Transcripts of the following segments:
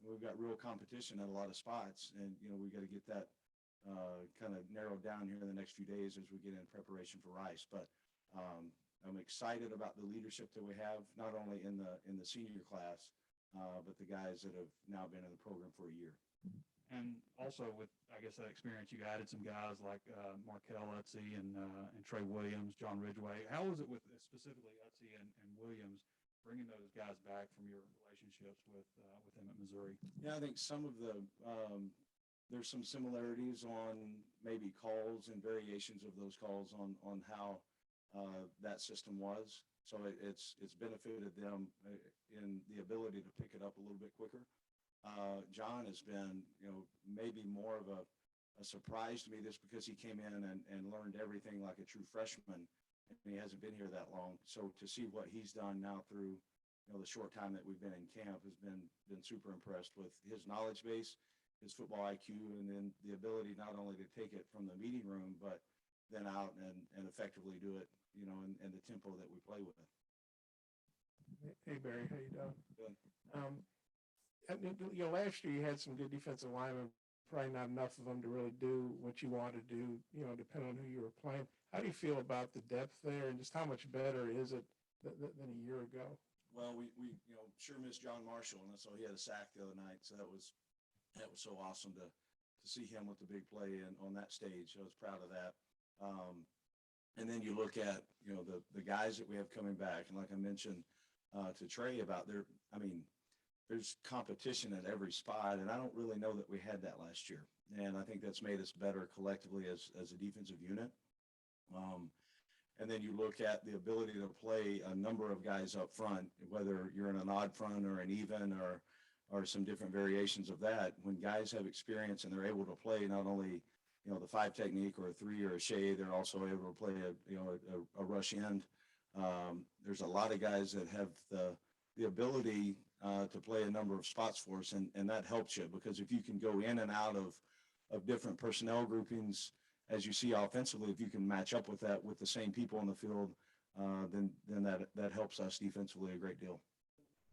we've got real competition at a lot of spots, and we got to get that kind of narrowed down here in the next few days as we get in preparation for Rice. But I'm excited about the leadership that we have, not only in the senior class, but the guys that have now been in the program for a year. And also with, I guess, that experience, you added some guys like Markel Utsey and Trey Williams, John Ridgway. How was it with specifically Utsey and Williams, bringing those guys back from your relationships with them at Missouri? Yeah, I think some of there's some similarities on maybe calls and variations of those calls on how that system was. So it's benefited them in the ability to pick it up a little bit quicker. John has been, maybe more of a surprise to me just because he came in and learned everything like a true freshman, and he hasn't been here that long. So to see what he's done now through, the short time that we've been in camp has been super impressed with his knowledge base, his football IQ, and then the ability not only to take it from the meeting room, but then out and effectively do it, in the tempo that we play with. Hey, Barry, how you doing? Good. Last year you had some good defensive linemen, probably not enough of them to really do what you want to do, depending on who you were playing. How do you feel about the depth there, and just how much better is it than a year ago? Well, we sure missed John Marshall, and so he had a sack the other night. So that was so awesome to see him with the big play and on that stage. I was proud of that. And then you look at the guys that we have coming back, and like I mentioned to Trey about there's competition at every spot, and I don't really know that we had that last year. And I think that's made us better collectively as a defensive unit. And then you look at the ability to play a number of guys up front, whether you're in an odd front or an even or some different variations of that. When guys have experience and they're able to play not only the 5 technique or a 3 or a shade, they're also able to play a rush end. There's a lot of guys that have the ability to play a number of spots for us, and that helps you, because if you can go in and out of different personnel groupings, as you see offensively, if you can match up with that with the same people on the field, then that helps us defensively a great deal.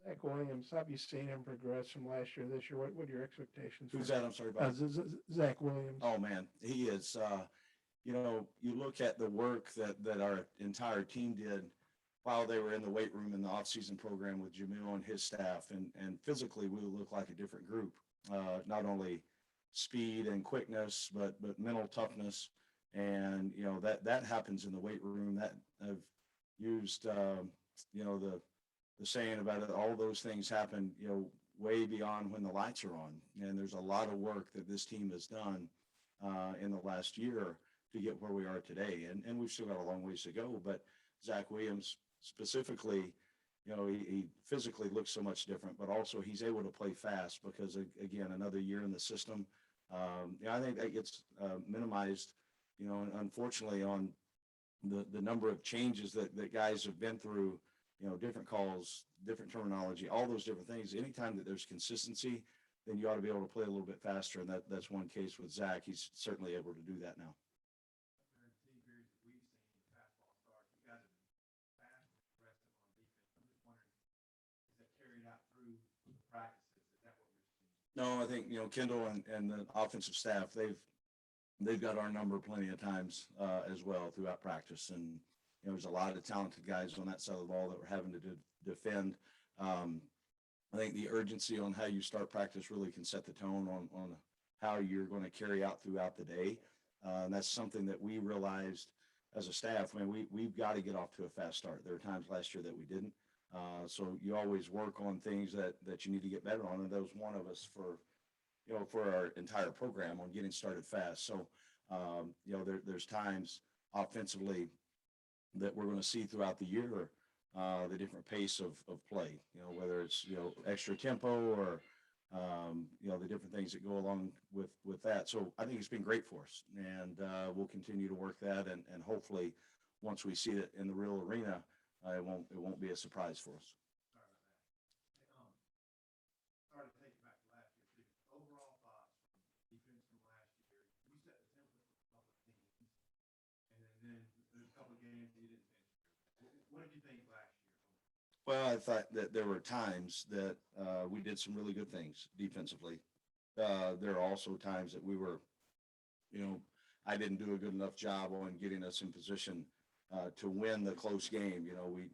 Zach Williams, how have you seen him progress from last year to this year? What are your expectations? Who's that? I'm sorry about Zach Williams. Oh, man, he is, you look at the work that our entire team did while they were in the weight room in the off-season program with Jamil and his staff, and physically we look like a different group, not only speed and quickness, but mental toughness. And, that happens in the weight room. That I've used, the saying about it, all those things happen, way beyond when the lights are on. And there's a lot of work that this team has done in the last year to get where we are today. And we've still got a long ways to go, but Zach Williams specifically, he physically looks so much different, but also he's able to play fast because, again, another year in the system. I think that gets minimized, unfortunately, on the number of changes that guys have been through, different calls, different terminology, all those different things. Anytime that there's consistency, then you ought to be able to play a little bit faster, and that's one case with Zach. He's certainly able to do that now. No, I think, Kendall and the offensive staff, they've got our number plenty of times as well throughout practice. And, there's a lot of talented guys on that side of the ball that we're having to defend. I think the urgency on how you start practice really can set the tone on how you're going to carry out throughout the day. And that's something that we realized as a staff. I mean, we've got to get off to a fast start. There were times last year that we didn't. So you always work on things that you need to get better on. And that was one of us for our entire program on getting started fast. So, there's times offensively that we're going to see throughout the year, the different pace of play, whether it's, extra tempo or, the different things that go along with that. So I think it's been great for us, and we'll continue to work that. And hopefully once we see it in the real arena, it won't be a surprise for us. Sorry to take you back to last year, too. Overall thoughts from defense from last year. You set the template for a couple of teams, and then there's a couple of games you didn't finish. What did you think last year? Well, I thought that there were times that we did some really good things defensively. There are also times that we were, you know, I didn't do a good enough job on getting us in position to win the close game. You know, we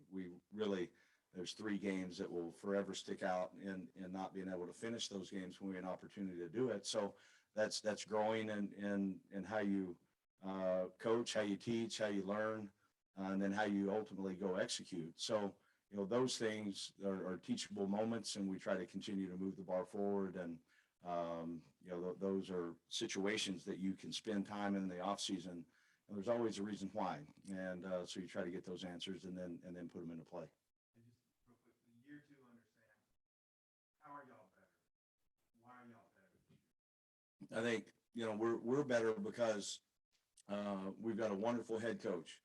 really, there's 3 games that will forever stick out in not being able to finish those games when we had an opportunity to do it. So that's growing in how you coach, how you teach, how you learn, and then how you ultimately go execute. So, you know, those things are teachable moments, and we try to continue to move the bar forward. And, you know, those are situations that you can spend time in the off season. And there's always a reason why. And so you try to get those answers and then put them into play. And just real quick, the year 2 under Sam, how are y'all better? Why are y'all better this year? I think, you know, we're better because we've got a wonderful head coach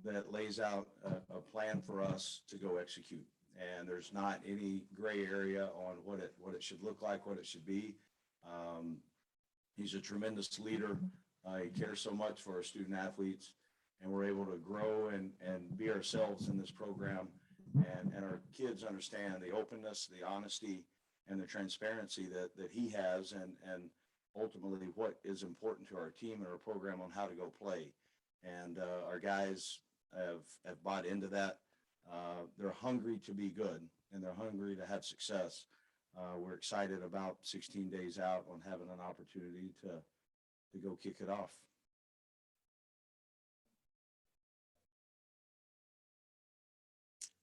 that lays out a plan for us to go execute. And there's not any gray area on what it should look like, what it should be. He's a tremendous leader. He cares so much for our student athletes, and we're able to grow and be ourselves in this program. And our kids understand the openness, the honesty, and the transparency that he has, and ultimately what is important to our team and our program on how to go play. And our guys have bought into that. They're hungry to be good, and they're hungry to have success. We're excited about 16 days out on having an opportunity to go kick it off.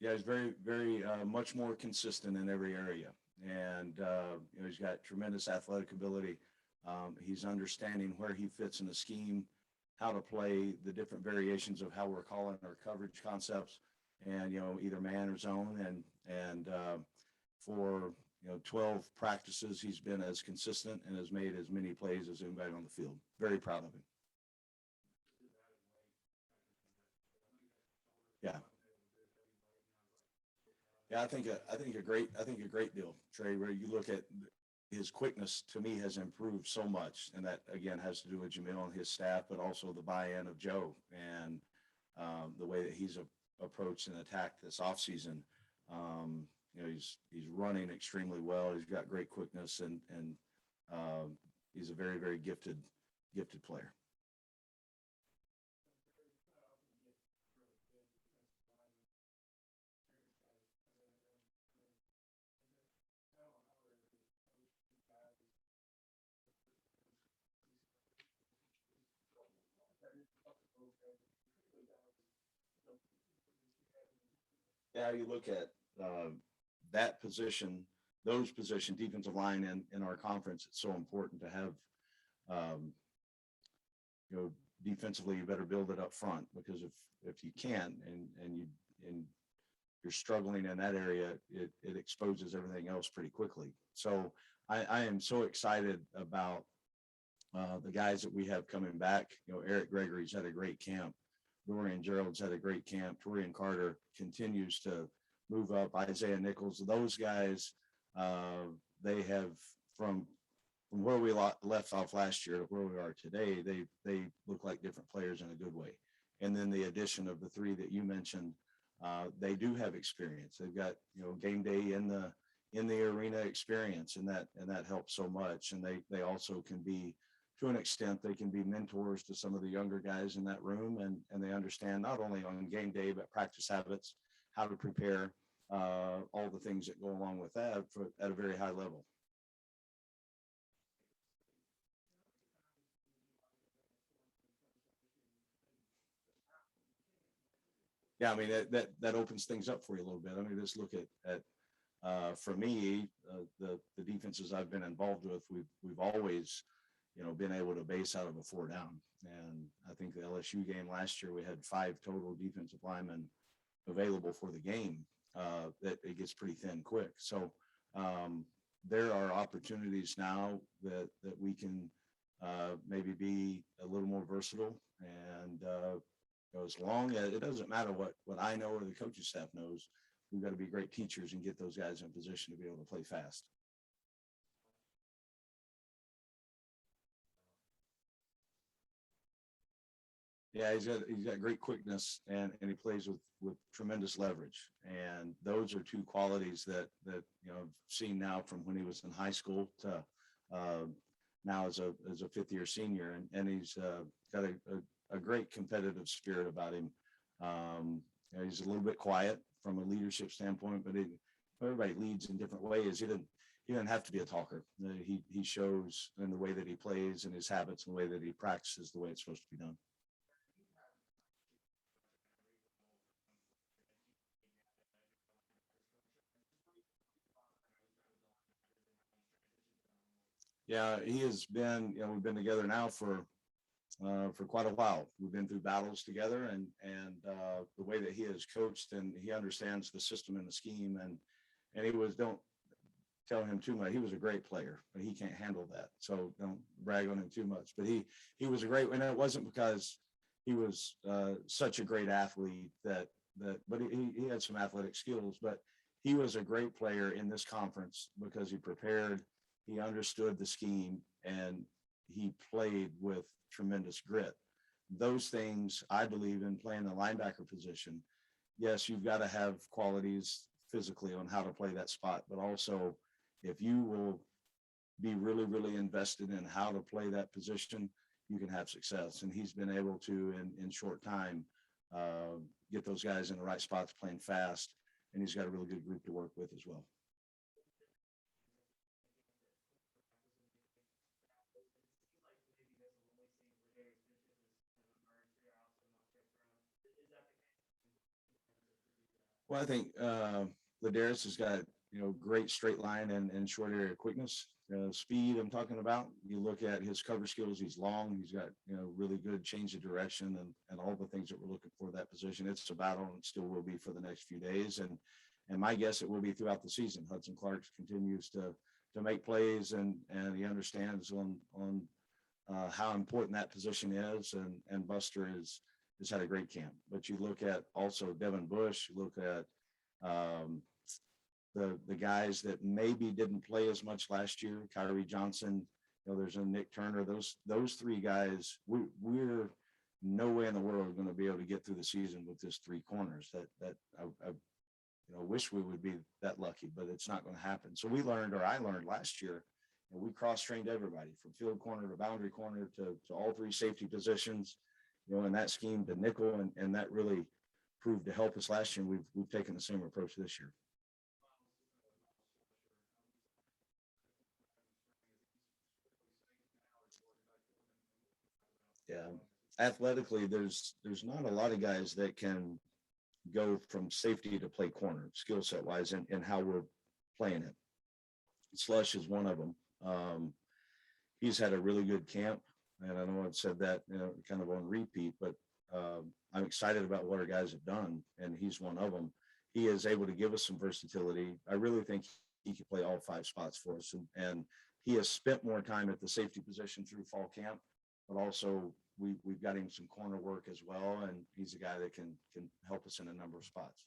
Yeah, he's very, very much more consistent in every area. And, you know, he's got tremendous athletic ability. He's understanding where he fits in the scheme, how to play the different variations of how we're calling our coverage concepts, and, you know, either man or zone. And for, you know, 12 practices, he's been as consistent and has made as many plays as anybody on the field. Very proud of him. Yeah. Yeah, I think a great deal, Trey, where you look at his quickness, to me, has improved so much. And that, again, has to do with Jamil and his staff, but also the buy-in of Joe and the way that he's approached and attacked this offseason. You know, he's running extremely well. He's got great quickness, and he's a very, very gifted player. Yeah, you look at that position, those position, defensive line in our conference, it's so important to have, you know, defensively, you better build it up front, because if you can't and you're struggling in that area, it exposes everything else pretty quickly. So I am so excited about the guys that we have coming back. You know, Eric Gregory's had a great camp. Dorian Gerald's had a great camp. Torian Carter continues to move up. Isaiah Nichols, those guys, they have from where we left off last year to where we are today, they look like different players in a good way. And then the addition of the 3 that you mentioned, they do have experience. They've got, you know, game day in the arena experience, and that helps so much. And they also can be, to an extent, they can be mentors to some of the younger guys in that room, and they understand not only on game day, but practice habits, how to prepare, all the things that go along with that at a very high level. Yeah, I mean, that opens things up for you a little bit. I mean, just look at for me, the defenses I've been involved with, we've always, you know, been able to base out of a 4 down. And I think the LSU game last year, we had 5 total defensive linemen available for the game. That it gets pretty thin quick. So there are opportunities now that we can maybe be a little more versatile. And you know, as long as it doesn't matter what I know or the coaching staff knows, we've got to be great teachers and get those guys in position to be able to play fast. Yeah, he's got great quickness and he plays with tremendous leverage. And those are two qualities that I've seen now from when he was in high school to uh, now as a fifth year senior. And he's got a great competitive spirit about him. He's a little bit quiet from a leadership standpoint, but everybody leads in different ways. He doesn't have to be a talker. He shows in the way that he plays and his habits and the way that he practices the way it's supposed to be done. Yeah, he has been, we've been together now for quite a while. We've been through battles together and the way that he has coached and he understands the system and the scheme and don't tell him too much. He was a great player, but he can't handle that. So don't brag on him too much, but he was a great, and it wasn't because he was such a great athlete but he had some athletic skills, but he was a great player in this conference because he prepared, he understood the scheme, and he played with tremendous grit. Those things I believe in playing the linebacker position. Yes, you've got to have qualities physically on how to play that spot, but also if you will be really, really invested in how to play that position, you can have success. And he's been able to, in short time, get those guys in the right spots playing fast. And he's got a really good group to work with as well. Well, I think Ladarius has got great straight line and short area quickness, speed. I'm talking about. You look at his cover skills. He's long. He's got really good change of direction and all the things that we're looking for that position. It's a battle and still will be for the next few days. And my guess it will be throughout the season. Hudson Clark continues to make plays and he understands on how important that position is. And Buster has had a great camp. But you look at also Devin Bush, you look at the guys that maybe didn't play as much last year, Kyrie Johnson, there's a Nick Turner, those three guys, we're no way in the world going to be able to get through the season with just three corners. That I wish we would be that lucky, but it's not going to happen. So I learned last year, we cross-trained everybody from field corner to boundary corner to all three safety positions, in that scheme to nickel, and that really proved to help us last year. We've taken the same approach this year. Yeah, athletically, there's not a lot of guys that can go from safety to play corner, skill set wise, and how we're playing it. Slush is one of them. He's had a really good camp, and I know I've said that kind of on repeat, but I'm excited about what our guys have done, and he's one of them. He is able to give us some versatility. I really think he could play all five spots for us, and he has spent more time at the safety position through fall camp, but also we've got him some corner work as well, and he's a guy that can help us in a number of spots.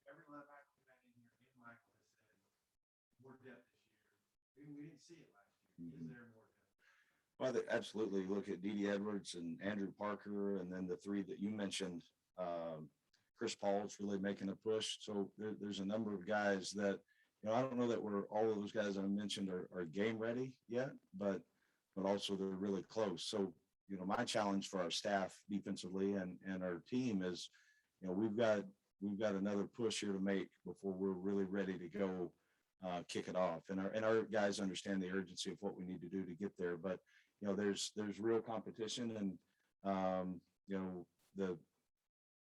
Every linebacker we've had in here, and Michael has said more depth this year. We didn't see it last year. Is there more depth? Well, absolutely. Look at Dede Edwards and Andrew Parker, and then the three that you mentioned. Chris Paul's really making a push. So there's a number of guys that, I don't know that all of those guys I mentioned are game ready yet, but also they're really close. So, my challenge for our staff defensively and our team is, we've got another push here to make before we're really ready to go kick it off. And our guys understand the urgency of what we need to do to get there. But, there's real competition and,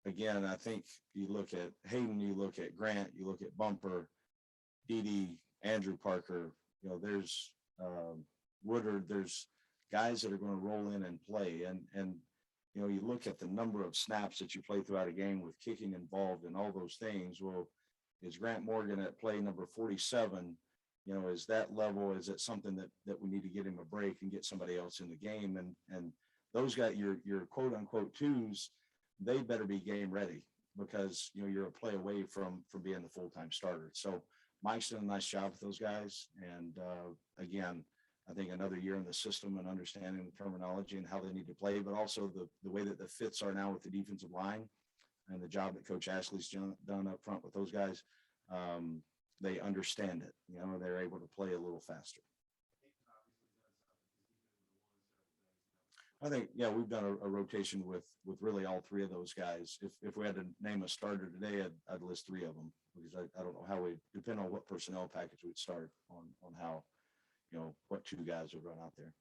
again, I think you look at Hayden, you look at Grant, you look at Bumper, Dede, Andrew Parker, there's Woodard, there's guys that are going to roll in and play. And you look at the number of snaps that you play throughout a game with kicking involved and all those things. Well, is Grant Morgan at play number 47? Is that level? Is it something that we need to get him a break and get somebody else in the game? And those guys, your quote unquote twos, they better be game ready because, you're a play away from being the full-time starter. So Mike's done a nice job with those guys. And again, I think another year in the system and understanding the terminology and how they need to play, but also the way that the fits are now with the defensive line and the job that Coach Ashley's done up front with those guys. They understand it. You know, they're able to play a little faster. I think, yeah, we've done a rotation with really all three of those guys. If we had to name a starter today, I'd list three of them, because I don't know how we depend on what personnel package we'd start on how, you know, what two guys would run out there.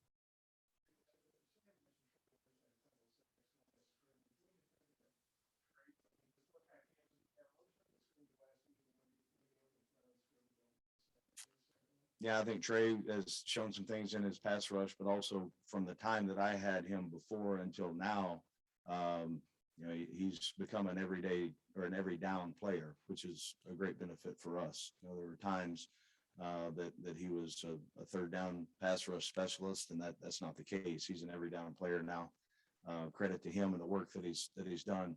Yeah, I think Trey has shown some things in his pass rush, but also from the time that I had him before until now, you know, he's become an everyday or an every down player, which is a great benefit for us. You know, there were times that he was a third down pass rush specialist, and that's not the case. He's an every down player now. Credit to him and the work that he's done.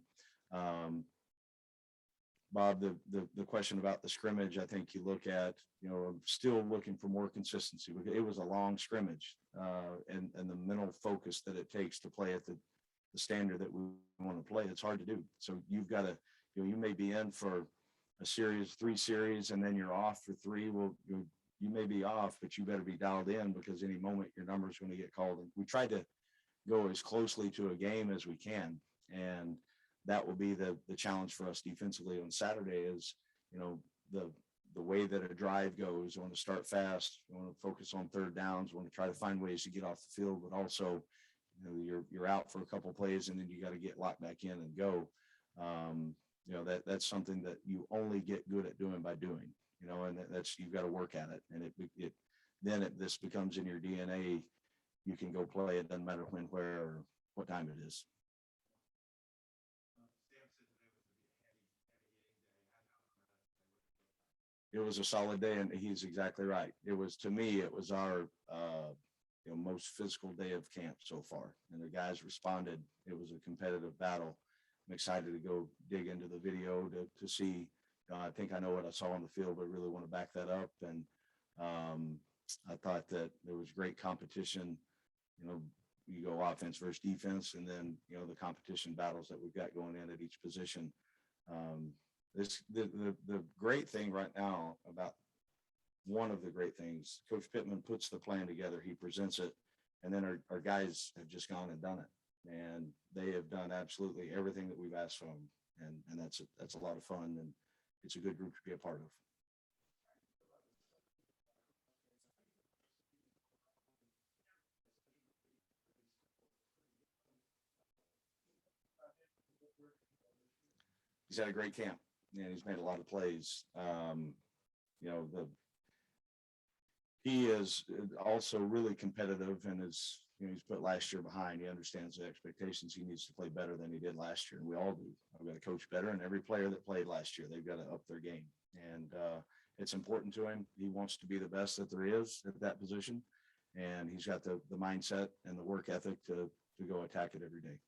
Bob, the question about the scrimmage, I think you look at, you know, I'm still looking for more consistency. It was a long scrimmage, and the mental focus that it takes to play at the standard that we want to play. It's hard to do. So you've got to, you know, you may be in for a series, 3 series, and then you're off for 3. Well, you may be off, but you better be dialed in, because any moment your number is going to get called. And we try to go as closely to a game as we can. And that will be the challenge for us defensively on Saturday is, you know, the way that a drive goes. We want to start fast. We want to focus on third downs. We want to try to find ways to get off the field, but also, you know, you're out for a couple of plays and then you got to get locked back in and go. You know, that's something that you only get good at doing by doing, you know, and that's, you've got to work at it. And this becomes in your DNA. You can go play. It doesn't matter when, where, or what time it is. It was a solid day, and he's exactly right. It was, to me, it was our you know, most physical day of camp so far, and the guys responded. It was a competitive battle. I'm excited to go dig into the video to see. I think I know what I saw on the field, but really want to back that up. And I thought that there was great competition. You know, you go offense versus defense, and then, you know, the competition battles that we've got going in at each position. The great thing right now about one of the great things, Coach Pittman puts the plan together, he presents it, and then our guys have just gone and done it, and they have done absolutely everything that we've asked from them, and that's a lot of fun, and it's a good group to be a part of. He's had a great camp, and he's made a lot of plays. You know, he is also really competitive, and is, you know, he's put last year behind. He understands the expectations. He needs to play better than he did last year, and we all do. I've got to coach better, and every player that played last year, they've got to up their game, and it's important to him. He wants to be the best that there is at that position, and he's got the mindset and the work ethic to go attack it every day.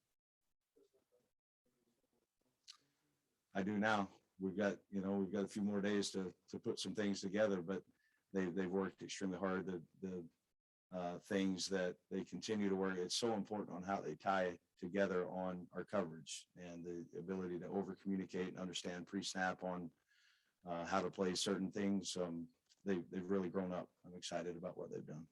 I do now. We've got a few more days to put some things together, but they've worked extremely hard. The things that they continue to work, it's so important on how they tie together on our coverage and the ability to over communicate and understand pre-snap on how to play certain things. They've really grown up. I'm excited about what they've done.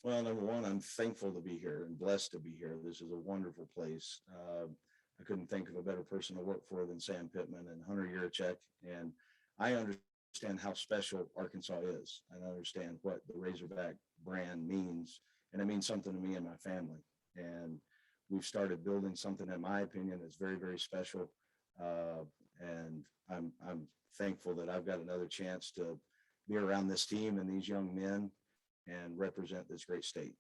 Well, number one, I'm thankful to be here and blessed to be here. This is a wonderful place. I couldn't think of a better person to work for than Sam Pittman and Hunter Yurachek. And I understand how special Arkansas is. And I understand what the Razorback brand means. And it means something to me and my family. And we've started building something, in my opinion, that's very, very special. And I'm thankful that I've got another chance to be around this team and these young men and represent this great state.